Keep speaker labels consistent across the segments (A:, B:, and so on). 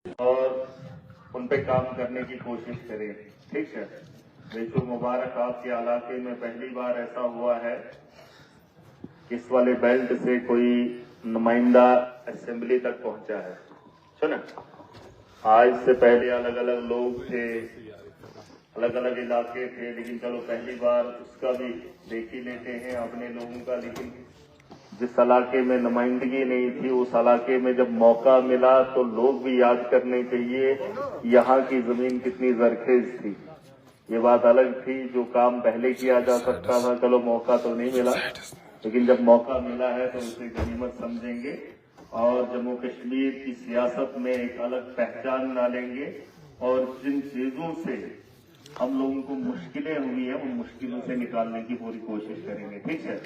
A: और उन पे काम करने की कोशिश करें। ठीक है, बेशु मुबारक, आपके इलाके में पहली बार ऐसा हुआ है इस वाले बेल्ट से कोई नुमाइंदा असेंबली तक पहुंचा है। सुना, आज से पहले अलग अलग लोग थे, अलग अलग इलाके थे, लेकिन चलो पहली बार उसका भी देख ही लेते हैं अपने लोगों का। लेकिन जिस इलाके में नुमाइंदगी नहीं थी, उस इलाके में जब मौका मिला तो लोग भी याद करने चाहिए यहाँ की जमीन कितनी जरखेज थी। ये बात अलग थी, जो काम पहले किया जा सकता था, चलो मौका तो नहीं मिला, लेकिन जब मौका मिला है तो उसे गनीमत समझेंगे और जम्मू कश्मीर की सियासत में एक अलग पहचान डालेंगे। और जिन चीजों से हम लोगों को मुश्किलें हुई है, उन मुश्किलों से निकालने की पूरी कोशिश करेंगे। ठीक है,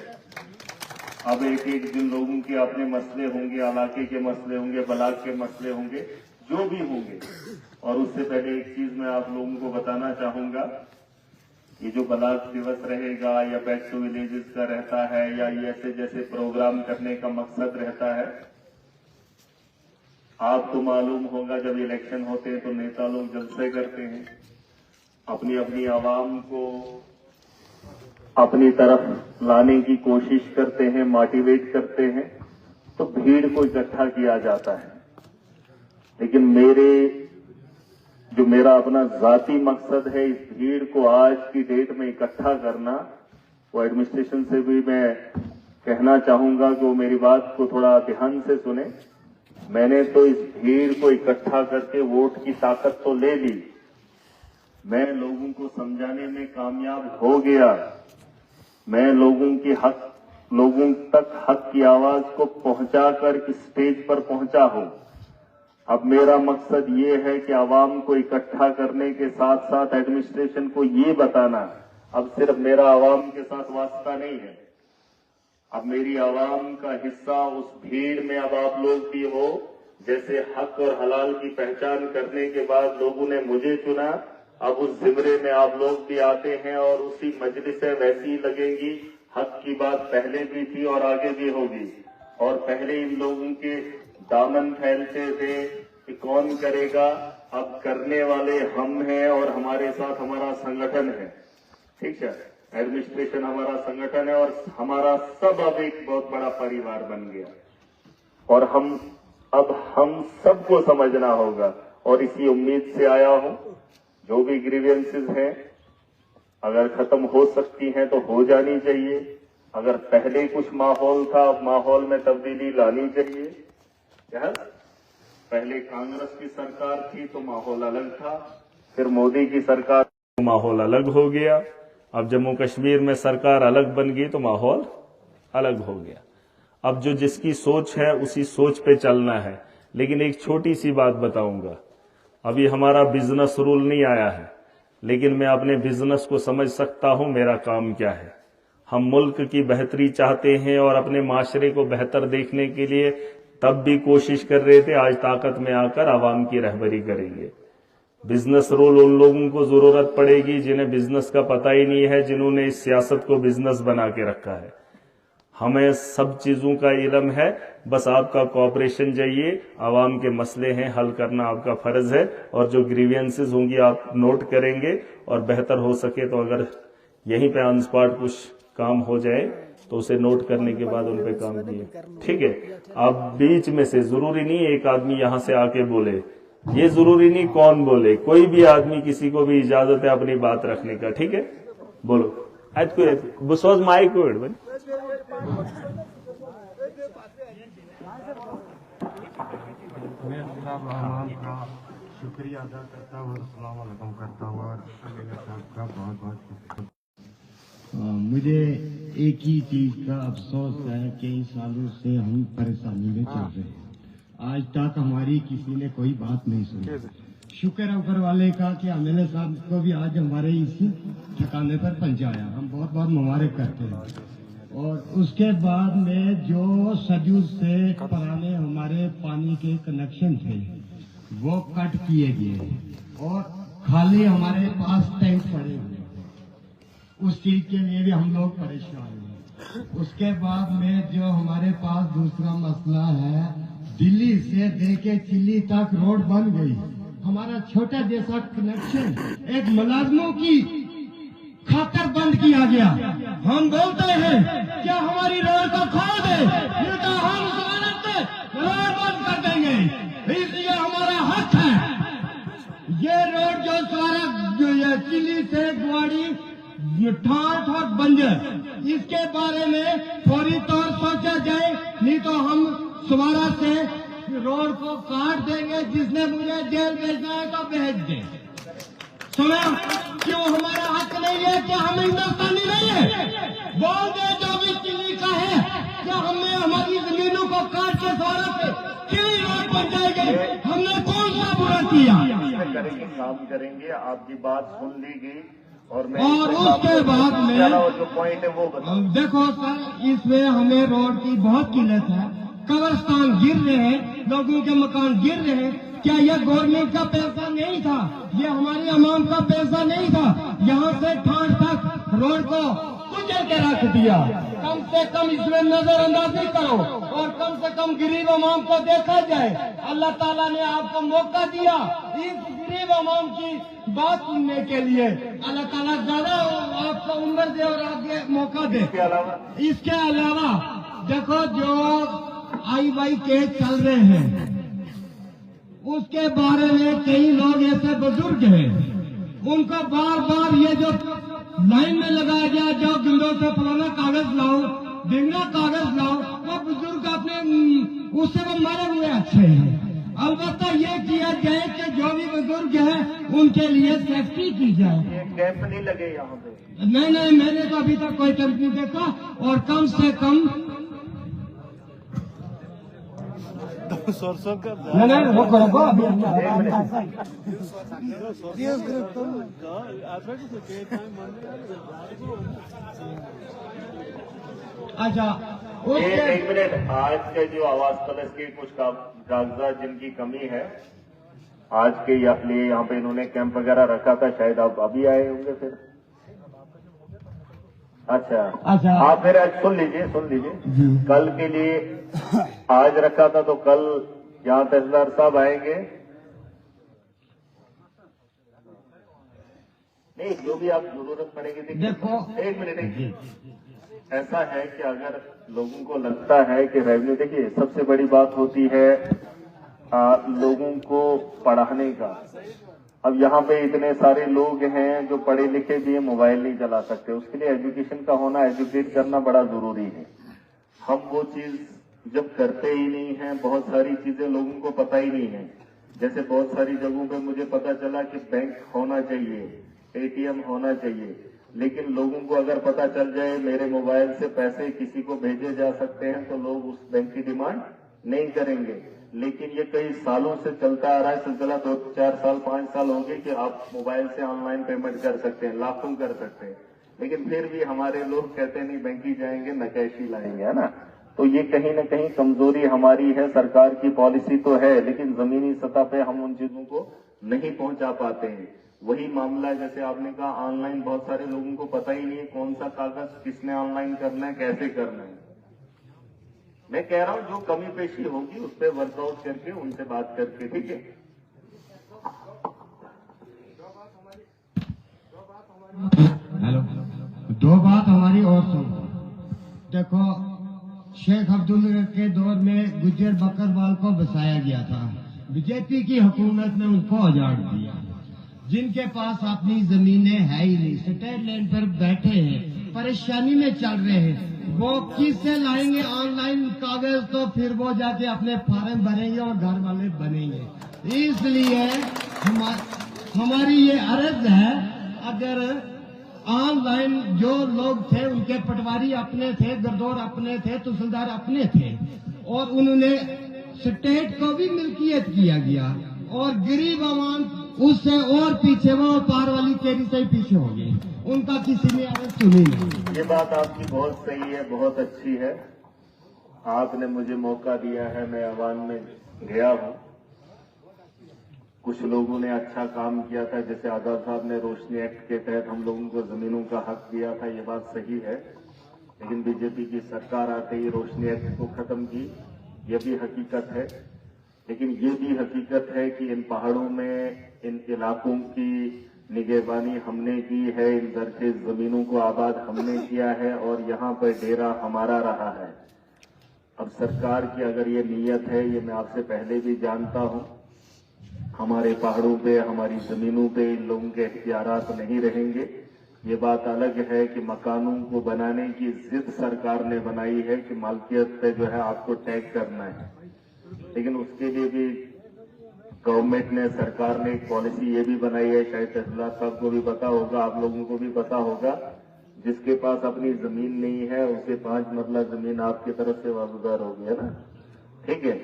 A: अब एक एक जिन लोगों के अपने मसले होंगे, इलाके के मसले होंगे, ब्लॉक के मसले होंगे, जो भी होंगे। और उससे पहले एक चीज मैं आप लोगों को बताना चाहूंगा, ये जो ब्लॉक दिवस रहेगा या बैक टू विलेजेस का रहता है या ये ऐसे जैसे प्रोग्राम करने का मकसद रहता है, आपको मालूम होगा जब इलेक्शन होते हैं तो नेता लोग जलसे करते हैं, अपनी अपनी आवाम को अपनी तरफ लाने की कोशिश करते हैं, मोटिवेट करते हैं, तो भीड़ को इकट्ठा किया जाता है। लेकिन मेरा अपना जाती मकसद है इस भीड़ को आज की डेट में इकट्ठा करना, वो एडमिनिस्ट्रेशन से भी मैं कहना चाहूंगा कि वो मेरी बात को थोड़ा ध्यान से सुने। मैंने तो इस भीड़ को इकट्ठा करके वोट की ताकत तो ले ली, मैं लोगों को समझाने में कामयाब हो गया, मैं लोगों तक हक की आवाज को पहुंचाकर इस स्टेज पर पहुंचा हूं। अब मेरा मकसद ये है कि आवाम को इकट्ठा करने के साथ साथ एडमिनिस्ट्रेशन को ये बताना, अब सिर्फ मेरा आवाम के साथ वास्ता नहीं है, अब मेरी आवाम का हिस्सा उस भीड़ में अब आप लोग भी हो। जैसे हक और हलाल की पहचान करने के बाद लोगों ने मुझे चुना, अब उस जिम्मे में आप लोग भी आते हैं और उसी मजलिसें वैसी लगेंगी। हक की बात पहले भी थी और आगे भी होगी। और पहले इन लोगों के दामन फैलते थे कि कौन करेगा, अब करने वाले हम हैं और हमारे साथ हमारा संगठन है। ठीक है, एडमिनिस्ट्रेशन हमारा संगठन है और हमारा सब अब एक बहुत बड़ा परिवार बन गया और हम सबको समझना होगा। और इसी उम्मीद से आया हूं, जो भी ग्रीवेंसेस हैं अगर खत्म हो सकती हैं तो हो जानी चाहिए। अगर पहले कुछ माहौल था, अब माहौल में तब्दीली लानी चाहिए। क्या पहले कांग्रेस की सरकार थी तो माहौल अलग था, फिर मोदी की सरकार तो माहौल अलग हो गया, अब जम्मू कश्मीर में सरकार अलग बन गई तो माहौल अलग हो गया। अब जो जिसकी सोच है उसी सोच पे चलना है। लेकिन एक छोटी सी बात बताऊंगा, अभी हमारा बिजनेस रूल नहीं आया है, लेकिन मैं अपने बिजनेस को समझ सकता हूं मेरा काम क्या है। हम मुल्क की बेहतरी चाहते हैं और अपने माशरे को बेहतर देखने के लिए तब भी कोशिश कर रहे थे, आज ताकत में आकर आवाम की रहबरी करेंगे। बिजनेस रूल उन लोगों को जरूरत पड़ेगी जिन्हें बिजनेस का पता ही नहीं है, जिन्होंने इस सियासत को बिजनेस बना के रखा है। हमें सब चीजों का इल्म है, बस आपका कोऑपरेशन चाहिए। आवाम के मसले हैं, हल करना आपका फर्ज है और जो ग्रीवेंसेस होंगी आप नोट करेंगे और बेहतर हो सके तो अगर यहीं पे ऑन स्पॉट कुछ काम हो जाए तो उसे नोट करने के बाद उन पे काम किए। ठीक है, अब बीच में से जरूरी नहीं एक आदमी यहां से आके बोले, ये जरूरी नहीं कौन बोले, कोई भी आदमी, किसी को भी इजाजत है अपनी बात रखने का। ठीक है, बोलो। बसोज माइक को
B: मैं रहमान का शुक्रिया अदा करता हूँ, अस्सलाम वालेकुम करता हूँ और का बहुत बहुत मुझे एक ही चीज का अफसोस है, कई सालों से हम परेशानी में चल रहे हैं, आज तक हमारी किसी ने कोई बात नहीं सुनी। शुक्र है ऊपर वाले का कि एमएलए साहब को भी आज हमारे इसी ठिकाने पर पहुंचाया, हम बहुत बहुत मुबारक करते हैं। और उसके बाद में जो सदियों से पुराने हमारे पानी के कनेक्शन थे वो कट किए गए और खाली हमारे पास टैंक पड़े हुए, उस चीज के लिए भी हम लोग परेशान हैं। उसके बाद में जो हमारे पास दूसरा मसला है दिल्ली से लेके चिल्ली तक रोड बन गई। हमारा छोटा जैसा कनेक्शन एक मुलाजमों की खातर बंद किया गया। हम बोलते हैं क्या हमारी रोड को खोल दे, नहीं तो हम जमानत से रोड बंद कर देंगे। इसलिए हमारा हक है ये रोड जो सारा चिल्ली से गुवाड़ी ठाठ और बंजर, इसके बारे में फौरी तौर सोचा जाए, नहीं तो हम सवारा से रोड को काट देंगे। जिसने मुझे जेल भेजना है तो भेज दे। सुना क्यों हमारा हक नहीं है? क्या हम हिंदुस्तानी नहीं है? बोल दे जो भी चिल्ली का है, क्या हमने हमारी जमीनों को काट के सवारा से चिल्ली रोड बन जाएगी? हमने कौन सा बुरा किया?
A: करेंगे, काम करेंगे। आपकी बात सुन ली गई और
B: उसके बाद में
A: जो पॉइंट है वो बताओ।
B: देखो सर, इसमें हमें रोड की बहुत किल्लत है। कब्रिस्तान गिर रहे हैं, लोगों के मकान गिर रहे हैं। क्या यह गवर्नमेंट का पैसा नहीं था? ये हमारी अवाम का पैसा नहीं था? यहाँ से ठाठ तक रोड को कुचल के रख दिया। कम से कम इसमें नजरअंदाजी करो और कम से कम गरीब अवाम को देखा जाए। अल्लाह ताला ने आपको मौका दिया इस गरीब अवाम की बात सुनने के लिए। अल्लाह ताला ज्यादा आपको उम्र दे और आगे मौका दे। इसके अलावा देखो जो आई केस चल रहे हैं, उसके बारे में कई लोग ऐसे बुजुर्ग हैं, उनको बार बार ये जो लाइन में लगाया गया, जो गिंदों से फलाना कागज लाओ, ढिंगना कागज लाओ, वो बुजुर्ग अपने उससे वो मरे हुए अच्छे हैं। अलबत्ता ये किया जाए कि जो भी बुजुर्ग हैं उनके लिए सेफ्टी की जाए।
A: कैंप नहीं लगे यहाँ पे?
B: नहीं, मैंने तो अभी तक कोई कैंप नहीं देखा। और कम से कम
C: सरसों का
B: अच्छा
A: एक मिनट। आज के जो आवाज प्लस के कुछ कागजात जिनकी कमी है, आज के लिए यहाँ पे इन्होंने कैंप वगैरह रखा था, शायद आप अभी आए होंगे फिर। अच्छा, आप फिर सुन लीजिए। कल के लिए आज रखा था, तो कल यहाँ तहसीलदार साहब आएंगे। नहीं, जो भी आप जरूरत पड़ेगी।
B: देखो
A: एक मिनट। ऐसा है कि अगर लोगों को लगता है कि रेवेन्यू, देखिए सबसे बड़ी बात होती है लोगों को पढ़ाने का। अब यहाँ पे इतने सारे लोग हैं जो पढ़े लिखे भी हैं, मोबाइल नहीं चला सकते। उसके लिए एजुकेशन का होना, एजुकेट करना बड़ा जरूरी है। हम वो चीज जब करते ही नहीं है, बहुत सारी चीजें लोगों को पता ही नहीं है। जैसे बहुत सारी जगहों पे मुझे पता चला कि बैंक होना चाहिए, एटीएम होना चाहिए, लेकिन लोगों को अगर पता चल जाए मेरे मोबाइल से पैसे किसी को भेजे जा सकते हैं, तो लोग उस बैंक की डिमांड नहीं करेंगे। लेकिन ये कई सालों से चलता आ रहा है सिलसिला, 2-4 साल 5 साल हो गए कि आप मोबाइल से ऑनलाइन पेमेंट कर सकते हैं, लाखों कर सकते हैं। लेकिन फिर भी हमारे लोग कहते नहीं बैंक ही जाएंगे, नकैश ही लाएंगे, है ना। तो ये कहीं ना कहीं कमजोरी हमारी है। सरकार की पॉलिसी तो है, लेकिन जमीनी सतह पे हम उन चीजों को नहीं पहुंचा पाते हैं। वही मामला है, जैसे आपने कहा ऑनलाइन, बहुत सारे लोगों को पता ही नहीं है कौन सा कागज किसने ऑनलाइन करना है, कैसे करना है। मैं कह रहा हूं जो कमी पेशी होगी उस पर वर्कआउट करके उनसे बात करके, ठीक है।
B: हेलो, दो बात हमारी और सुन। देखो, शेख अब्दुल के दौर में गुज्जर बकरवाल को बसाया गया था। बीजेपी की हुकूमत ने उनको उजाड़ दिया। जिनके पास अपनी जमीनें है ही नहीं, स्टेट लैंड पर बैठे हैं, परेशानी में चल रहे हैं, वो किससे लाएंगे ऑनलाइन कागज? तो फिर वो जाके अपने फार्म भरेंगे और घर वाले बनेंगे। इसलिए हमारी ये अर्ज है, अगर ऑनलाइन जो लोग थे उनके पटवारी अपने थे, गरदौर अपने थे, तहसीलदार अपने थे, और उन्होंने स्टेट को भी मिल्कियत किया गया, और गरीब आवाम उससे और पीछे, वो पार वाली केरी से पीछे हो गए, उनका किसी ने आवाज सुनी नहीं।
A: ये बात आपकी बहुत सही है, बहुत अच्छी है। आपने मुझे मौका दिया है, मैं आवाम में गया हूँ। कुछ लोगों ने अच्छा काम किया था, जैसे आजाद साहब ने रोशनी एक्ट के तहत हम लोगों को जमीनों का हक दिया था, ये बात सही है। लेकिन बीजेपी की सरकार आते ही रोशनी एक्ट को खत्म की, यह भी हकीकत है। लेकिन ये भी हकीकत है कि इन पहाड़ों में इन इलाकों की निगहबानी हमने की है, इन दरखेज जमीनों को आबाद हमने किया है और यहाँ पर डेरा हमारा रहा है। अब सरकार की अगर ये नीयत है, ये मैं आपसे पहले भी जानता हूं, हमारे पहाड़ों पे, हमारी जमीनों पे इन लोगों के इख्तियारात नहीं रहेंगे। ये बात अलग है कि मकानों को बनाने की जिद सरकार ने बनाई है कि मालकियत पे जो है आपको टैग करना है, लेकिन उसके लिए भी गवर्नमेंट ने, सरकार ने एक पॉलिसी ये भी बनाई है, शायद तहसीलदार साहब को भी पता होगा, आप लोगों को भी पता होगा, जिसके पास अपनी जमीन नहीं है उसे 5 मरला जमीन आपकी तरफ से वागुजार होगी, है ना। ठीक है,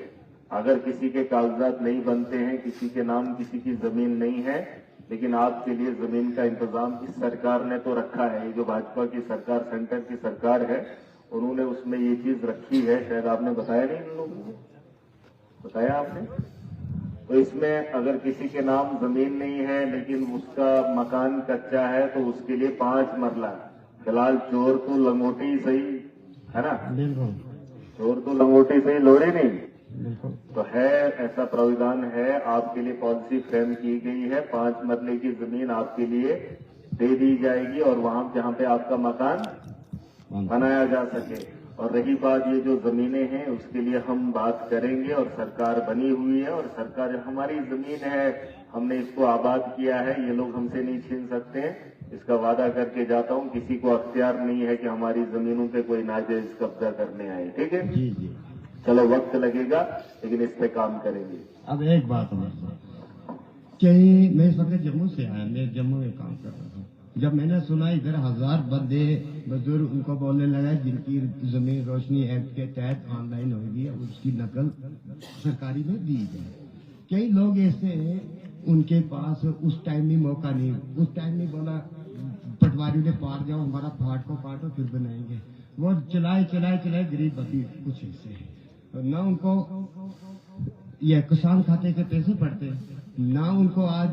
A: अगर किसी के कागजात नहीं बनते हैं, किसी के नाम किसी की जमीन नहीं है, लेकिन आपके लिए जमीन का इंतजाम इस सरकार ने तो रखा है। ये जो भाजपा की सरकार, सेंटर की सरकार है, उन्होंने उसमें ये चीज रखी है, शायद आपने बताया नहीं, इन लोगों को बताया आपने। तो इसमें अगर किसी के नाम जमीन नहीं है लेकिन उसका मकान कच्चा है तो उसके लिए 5 मरला। फिलहाल चोर तो लंगोटी सही है ना,
B: बिल्कुल,
A: चोर तो लंगोटी सही, लोड़ी नहीं।
B: बिल्कुल।
A: तो है, ऐसा प्राविधान है, आपके लिए पॉलिसी फ्रेम की गई है, 5 मरले की जमीन आपके लिए दे दी जाएगी और वहां जहां पे आपका मकान बनाया जा सके। और रही बात ये जो जमीनें हैं उसके लिए हम बात करेंगे और सरकार बनी हुई है और सरकार हमारी जमीन है, हमने इसको आबाद किया है, ये लोग हमसे नहीं छीन सकते हैं, इसका वादा करके जाता हूं। किसी को अख्तियार नहीं है कि हमारी जमीनों पे कोई नाजायज कब्जा करने आए, ठीक है
B: जी जी।
A: चलो वक्त लगेगा लेकिन इस पे काम करेंगे।
B: अब एक बात कि मैं इस वक्त जम्मू से आया, मैं जम्मू में काम कर रहा हूँ। जब मैंने सुना इधर 1000 बंदे बुजुर्ग उनको बोलने लगा जिनकी जमीन रोशनी एक्ट के तहत ऑनलाइन होगी, उसकी नकल सरकारी में दी गई। कई लोग ऐसे हैं उनके पास उस टाइम में मौका नहीं, उस टाइम में बोला पटवारी ने पार जाओ, हमारा फाट को काटो फिर बनाएंगे। वो चलाए गरीब बदी कुछ ऐसे है, ना उनको ये किसान खाते के पैसे पड़ते, ना उनको आज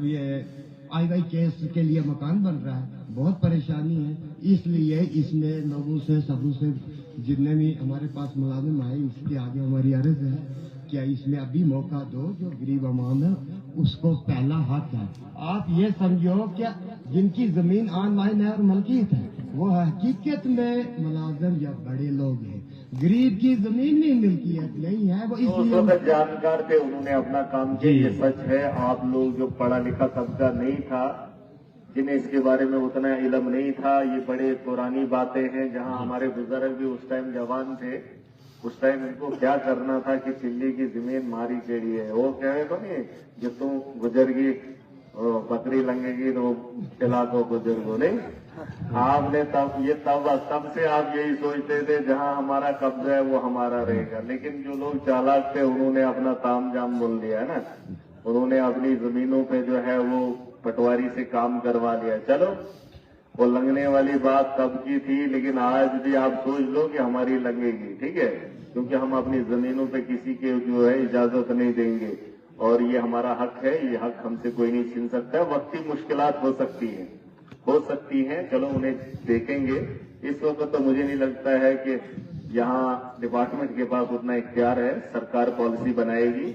B: ये आई केस के लिए मकान बन रहा है, बहुत परेशानी है। इसलिए इसमें लोगों से, सबों से, जितने भी हमारे पास मुलाजिम आए, इसके आगे हमारी अर्ज है क्या इसमें अभी मौका दो, जो गरीब अवाम है उसको पहला हक है। आप ये समझो क्या जिनकी जमीन ऑनलाइन है और मलकियत है वो हकीकत में मुलाजिम या बड़े लोग हैं, गरीब की जमीन नहीं मिल्कियत नहीं है, वो इसलिए
A: जानकार थे, उन्होंने अपना काम किया, ये सच है। आप लोग जो पढ़ा लिखा तबका नहीं था, जिन्हें इसके बारे में उतना इल्म नहीं था, ये बड़े पुरानी बातें हैं। जहां हमारे बुजुर्ग भी उस टाइम जवान थे, उस टाइम इनको क्या करना था कि चिल्ली की जमीन मारी केड़ी है, वो कह रहे तो नहीं जो तुम गुजरगी बकरी लंगेगी तो खिला को बुजुर्गो नहीं। आपने तब से आप यही सोचते थे जहां हमारा कब्जा है वो हमारा रहेगा, लेकिन जो लोग चालाक थे उन्होंने अपना ताम जाम बोल लिया ना, उन्होंने अपनी जमीनों पे जो है वो पटवारी से काम करवा लिया। चलो वो लंगने वाली बात तब की थी, लेकिन आज भी आप सोच लो कि हमारी लंगेगी, ठीक है, क्योंकि हम अपनी जमीनों पे किसी के जो है इजाजत नहीं देंगे और ये हमारा हक है, ये हक हमसे कोई नहीं छीन सकता। वक्ती मुश्किलात हो सकती हैं, चलो उन्हें देखेंगे। इस वक्त तो मुझे नहीं लगता है कि यहाँ डिपार्टमेंट के पास उतना इख्तियार है, सरकार पॉलिसी बनाएगी,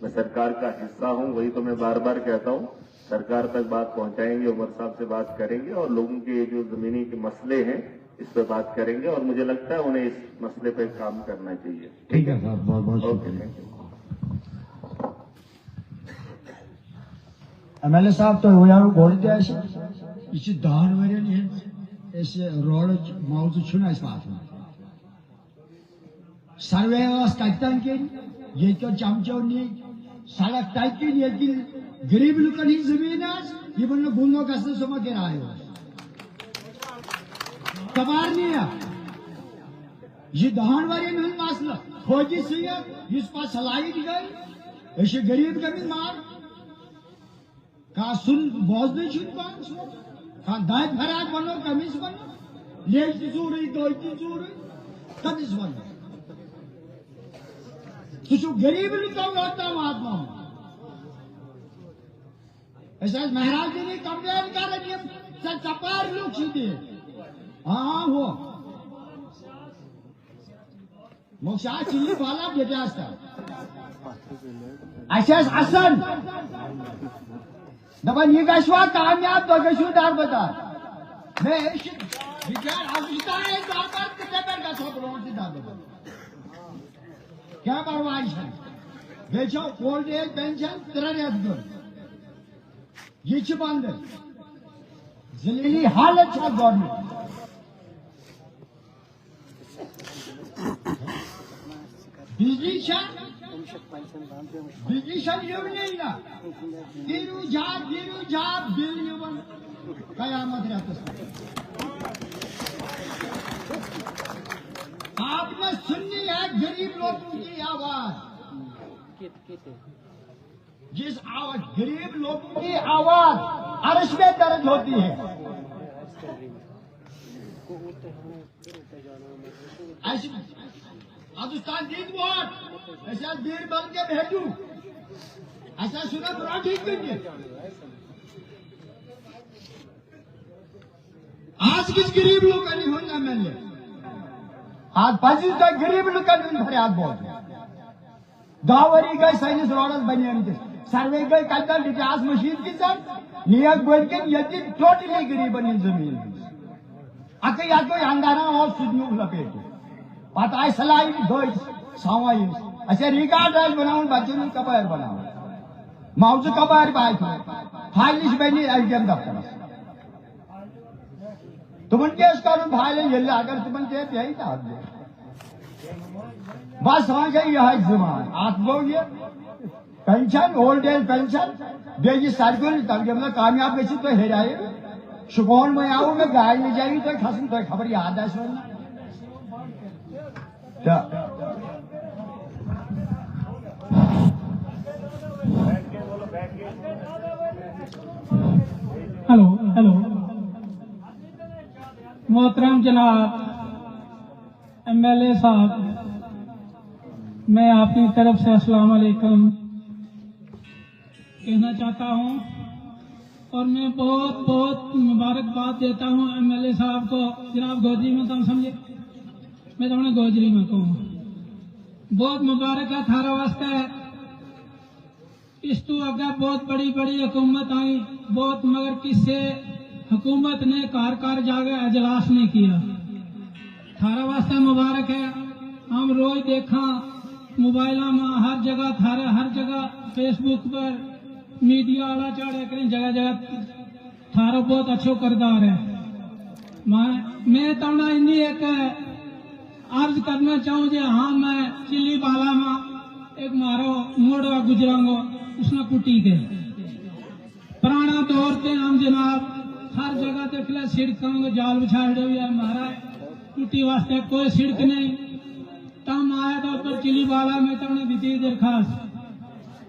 A: मैं सरकार का हिस्सा हूँ, वही तो मैं बार बार कहता हूँ, सरकार तक बात पहुंचाएंगे, उमर साहब से बात करेंगे और लोगों के जो जमीनी के मसले हैं इस पर बात करेंगे और मुझे लगता है उन्हें इस मसले पर काम करना चाहिए।
B: ठीक है साहब, बहुत बहुत शुक्रिया।
C: एमएलए साहब तो यहाँ बोलते हैं इस दान वरियन इस रोड मौजूद छुना इस बात में सर्वे कटन के ये क्यों चमचो नहीं सड़क टाइप की ये गरीब लोग की जमीन है ये बनो गुनो का समझ के आए हो कबार नहीं है ये दहान वरियन हन मसला खोजी से इस पास सलाई दी गई ऐसे गरीब कमी मार का सुन बोझ नहीं छुट पास का दायित्व फराक बनो कमीज बनो ले चूरी दो चूरी कमीज बनो तो गरीब लोग होता हूं आत्मा ऐसा महाराज जी ने कंप्लेन कर रही है चपार लोग सीधे हाँ वो मोक्षा चिल्ली वाला बेटा असन दपान यह गवा कामयाब तो गो दारबदार मैं क्या परवाह बे ओल्ड एज पेंशन 3 रेत दिन यह बंद जलीली हालत गवर्नमेंट बिजली ना गिरू जा बिल कयामत रहता आपने सुननी है गरीब लोगों की आवाज जिस आवाज गरीब लोगों की आवाज अर्श में दर्ज होती है ऐसी पाकिस्तान जीत वोट ऐसा बीर बन के भेजू ऐसा सुना बुरा ठीक करिए आज किस गरीब लोग का नहीं होना मैंने आज 25 तक गरीब लोग का नहीं फरियाद बहुत दावरी गई सैनिस रोडस बने सर्वे गई कल इतिहास मशीद की सर नियत बोल के यदि टोटली गरीब बनी जमीन अक अंदाना और सुजनू लपेट पत आय सलाई दो सवाई असे रिकॉर्ड बनावन बच्चन कबायर बनाव मौज कबायर बाय फाइलिश बनी एलडीएम दफ्तर तुमन केस कर फाइल ये अगर तुमन के यही था बस वहां गई यह जमान आप लोग ये पेंशन ओल्ड एज पेंशन बेजी सर्कुल तब जब कामयाब गई तो हेराए शुगोन में आऊ में गाय ले जाएगी तो खसम तो खबर याद है सुन
D: हेलो हेलो मोहतरम जनाब एमएलए साहब मैं अपनी तरफ से अस्सलाम वालेकुम कहना चाहता हूं और मैं बहुत बहुत मुबारकबाद देता हूं एमएलए साहब को जनाब गोजरी में तुम समझे मैं तुमने गोजरी में कहूँ बहुत मुबारक है थारा वास्ते इस तो अगर बहुत बड़ी बड़ी हुकूमत आई बहुत मगर किससे हुकूमत ने कार जाके अजलास नहीं किया थारा वास्ते मुबारक है हम रोज देखा मोबाइल में हर जगह थारे हर जगह फेसबुक पर मीडिया वाला चढ़े करें जगह जगह थारा बहुत अच्छो करदार है मैं तमना इन्नी एक अर्ज करना चाहूँ जे हाँ मैं चिल्ली बाला में एक मारो मोड़वा गुजरांगो उसने कुटी के पुराना दौर से हम जनाब हर जगह तक सिड़कों जाल बिछाड़े हुए हमारा कुटी वास्ते कोई सिड़क नहीं तम आया था ऊपर चिल्ली बाला में तुमने दी दरखास्त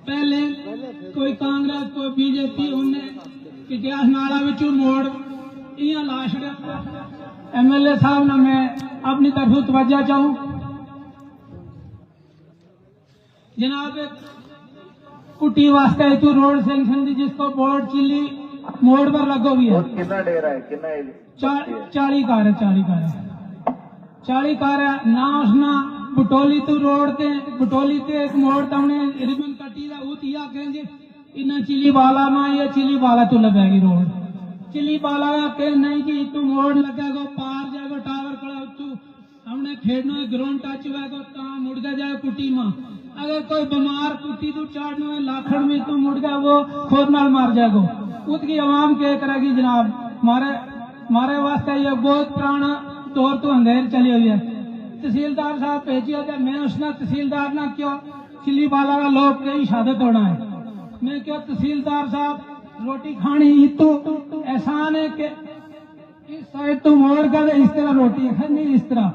D: पहले कोई कांग्रेस कोई बीजेपी उन्हें इतिहास नाला बिचू मोड़ इं लाश एमएलए साहब ने मैं अपनी तरफ तवज्जो चाहूं जनाब कुटी वास्ते तू रोड सेंक्शन दी जिसको बोर्ड चिल्ली मोड़ पर लगो भी है
A: कितना डेरा है कितना
D: 40 कार है 40 कार है ना उसना बुटोली तू रोड ते बुटोली ते एक मोड़ तमने रिबन कटी दा उतिया कहेंगे इना चिल्ली बाला में या चिल्ली बाला तू लगेगी रोड चिल्ली बाला के नहीं जी तू मोड़ लगेगा पार जाएगा टावर खड़ा तू हमने खेड़ना ग्राउंड टच हुएगा कहाँ मुड़ जाए कुटी में अगर कोई बीमार कुटी तू चाड़ना है लाखड़ में तू मुड़ गया वो खोद नाल मार जाएगा उसकी आवाम क्या करेगी जनाब मारे वास्ते ये बहुत पुराना दौर तो अंधेर चली हुई है तहसीलदार साहब भेजिए थे मैं उसने तहसीलदार ना क्यों चिल्ली बाला का लोग कई शहादत होना है मैं क्यों तहसीलदार साहब रोटी खानी तो एहसान है कि इस साइड तो मोड़ कर इस तरह रोटी खानी इस तरह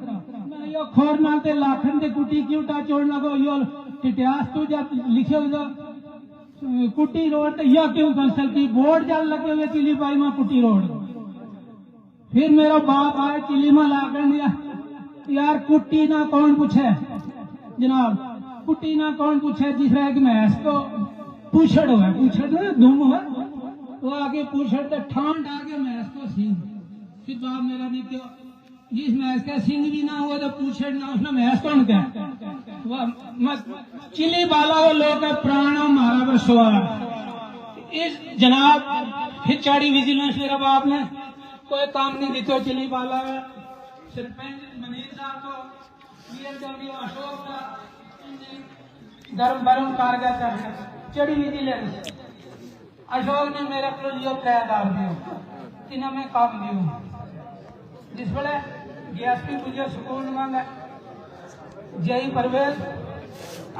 D: मैं यो खोर नाते लाखन दे कुटी क्यों टच होना को यो इतिहास तू जब लिखे हुए कुटी रोड या क्यों कंसल की बोर्ड जल लगे हुए चिली बाई में कुटी रोड फिर मेरा बाप आया चिली में लाकर दिया यार कुटी ना कौन पूछे जनाब कुटी ना कौन पूछे जिस एक मैस को पूछड़ हुआ धूम हुआ वो आगे पूछड़ तो ठांड आगे मैस को सी फिर बाप मेरा ने क्यों जिस मैच का सिंह भी ना हुआ तो पूछे ना उसने मैच कौन क्या चिली बाला वो लोग प्राण हमारा बसवार इस जनाब हिचाड़ी विजिलेंस मेरा बाप ने कोई काम नहीं दितो चिली बाला सरपंच मनीष साहब को बीएमडब्ल्यू अशोक का धर्म भरम कारगर कर चढ़ी विजिलेंस अशोक ने मेरे को लियो किराएदार दियो तीनों में काम दियो जिस वेले डीएसपी मुझे सुकून मांगा जय परवेज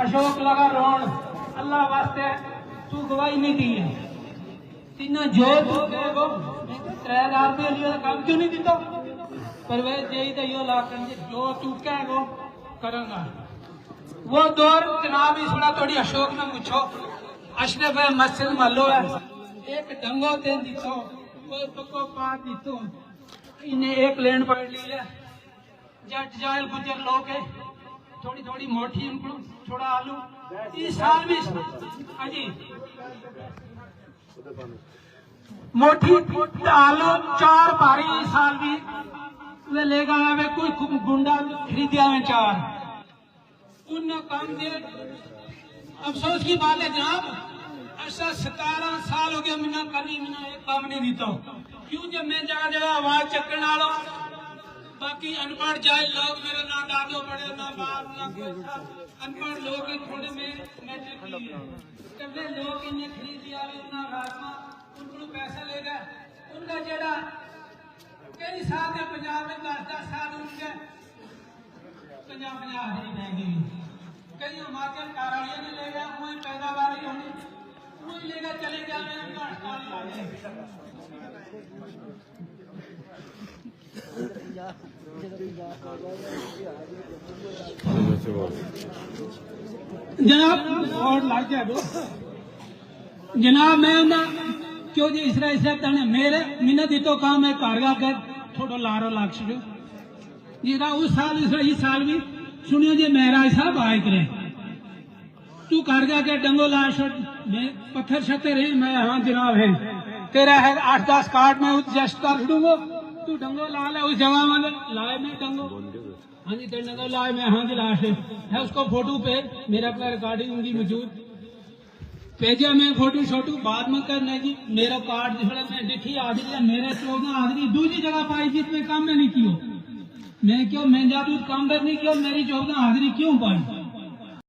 D: अशोक लगा रोन अल्लाह वास्ते तू गवाही नहीं दी है तीना जो तू कहेगो 3000 रुपये लियो काम क्यों नहीं दिता परवेज जय तो यो ला जो तू कहेगो करूंगा वो दौर जनाब इस बड़ा थोड़ी अशोक ने पूछो अशरफ मस्जिद मलो है एक डंगो दे दितो कोई पक्को पात दितो इन्हें एक लेन पकड़ ली है जट जायल गुजर लोग है थोड़ी थोड़ी मोटी उनको थोड़ा आलू इस साल भी हाजी मोटी आलू 4 भारी इस साल भी वे ले गया वे कोई गुंडा खरीदिया में 4 उन काम दे अफसोस की बात है जनाब ऐसा 17 साल हो गया मैंने कभी मैंने एक काम नहीं देता क्यों जब मैं जगह जगह आवाज चक्कर डालो बाकी अनपढ़ जाए लोग मेरे ना दादो बड़े ना बाप ना अनपढ़ लोग थोड़े में मैट्रिक कभी लोग इन्हें खरीद लिया उतना रास्ता उनको पैसा ले गए उनका जड़ा कई साल के पंजाब में 10-10 साल उनके 50-50 हरी रह गई कई हिमाचल काराड़िया ने ले गया वही पैदावार होनी वही लेकर चले जाए जनाब और लाग जाए जनाब मैं क्यों जी इसरा तने मेरे मिन्नत तो काम है कारगा कर थोड़ा लारो लाग छो जीरा उस साल इस साल भी सुनियो जी मेरा साहब आए करे तू कारगा के डंगो ला मैं पत्थर छते रही मैं हाँ जनाब है तेरा है 8-10 कार्ड में एडजस्ट कर दूंगा तू डंगो ला ले उस जगह में लाए मैं डंगो हाँ जी डंगो लाए मैं हाँ जी लाश है उसको फोटो पे मेरा अपना रिकॉर्डिंग होंगी मौजूद भेजा मैं फोटो शोटो बाद में करने की मेरा कार्ड जो है मैं देखी हाजिरी मेरे 14 हाजिरी दूसरी जगह पाई जिसमें काम में नहीं किया मैं क्यों मैं जादू काम करने की मेरी 14 हाजिरी क्यों पाई